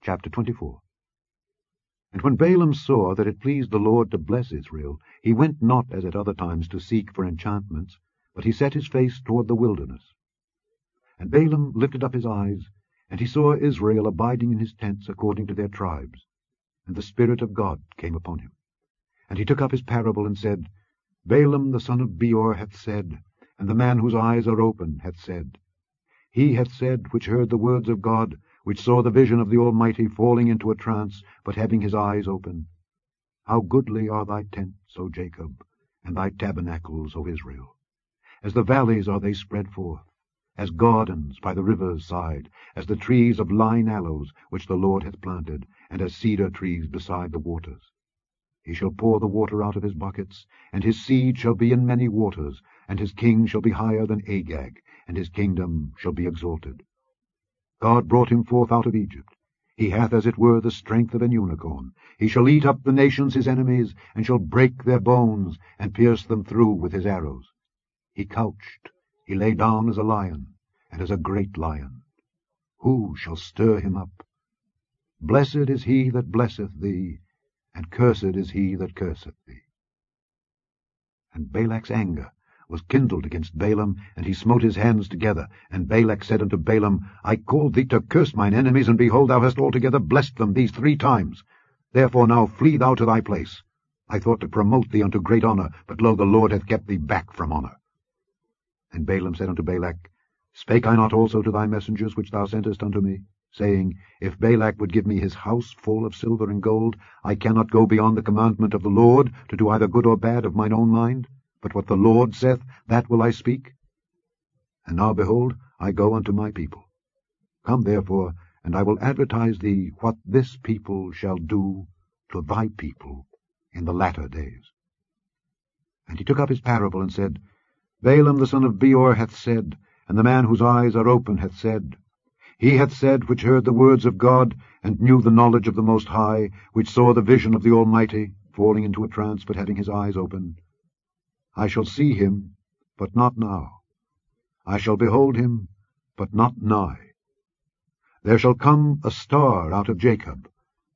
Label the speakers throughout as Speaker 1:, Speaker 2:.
Speaker 1: Chapter 24. And when Balaam saw that it pleased the Lord to bless Israel, he went not as at other times to seek for enchantments, but he set his face toward the wilderness. And Balaam lifted up his eyes, and he saw Israel abiding in his tents according to their tribes. And the Spirit of God came upon him. And he took up his parable, and said, Balaam the son of Beor hath said, and the man whose eyes are open hath said, He hath said, which heard the words of God, which saw the vision of the Almighty, falling into a trance, but having his eyes open, How goodly are thy tents, O Jacob, and thy tabernacles, O Israel! As the valleys are they spread forth, as gardens by the river's side, as the trees of lign aloes, which the Lord hath planted, and as cedar trees beside the waters. He shall pour the water out of his buckets, and his seed shall be in many waters, and his king shall be higher than Agag, and his kingdom shall be exalted. God brought him forth out of Egypt. He hath as it were the strength of an unicorn. He shall eat up the nations his enemies, and shall break their bones, and pierce them through with his arrows. He couched, he lay down as a lion, and as a great lion. Who shall stir him up? Blessed is he that blesseth thee, and cursed is he that curseth thee. And Balak's anger was kindled against Balaam, and he smote his hands together. And Balak said unto Balaam, I called thee to curse mine enemies, and behold, thou hast altogether blessed them these 3 times. Therefore now flee thou to thy place. I thought to promote thee unto great honour, but lo, the Lord hath kept thee back from honour. And Balaam said unto Balak, Spake I not also to thy messengers which thou sentest unto me, saying, If Balak would give me his house full of silver and gold, I cannot go beyond the commandment of the Lord, to do either good or bad of mine own mind? But what the Lord saith, that will I speak. And now, behold, I go unto my people. Come therefore, and I will advertise thee what this people shall do to thy people in the latter days. And he took up his parable, and said, Balaam the son of Beor hath said, and the man whose eyes are open hath said, He hath said, which heard the words of God, and knew the knowledge of the Most High, which saw the vision of the Almighty, falling into a trance, but having his eyes open, I shall see him, but not now. I shall behold him, but not nigh. There shall come a star out of Jacob,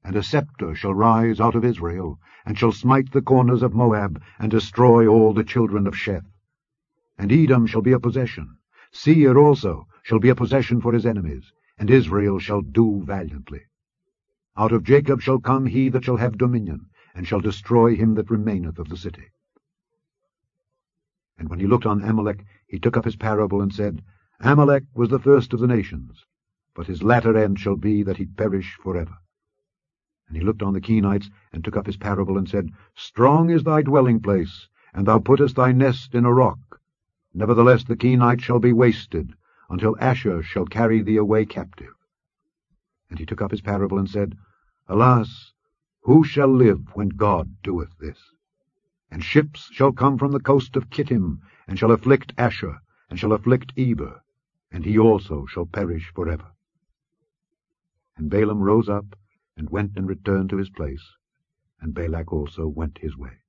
Speaker 1: and a scepter shall rise out of Israel, and shall smite the corners of Moab, and destroy all the children of Sheth. And Edom shall be a possession. Seir also shall be a possession for his enemies, and Israel shall do valiantly. Out of Jacob shall come he that shall have dominion, and shall destroy him that remaineth of the city. And when he looked on Amalek, he took up his parable, and said, Amalek was the first of the nations, but his latter end shall be that he perish forever. And he looked on the Kenites, and took up his parable, and said, Strong is thy dwelling place, and thou puttest thy nest in a rock. Nevertheless the Kenites shall be wasted, until Asher shall carry thee away captive. And he took up his parable, and said, Alas, who shall live when God doeth this? And ships shall come from the coast of Kittim, and shall afflict Asher, and shall afflict Eber, and he also shall perish forever. And Balaam rose up, and went and returned to his place, and Balak also went his way.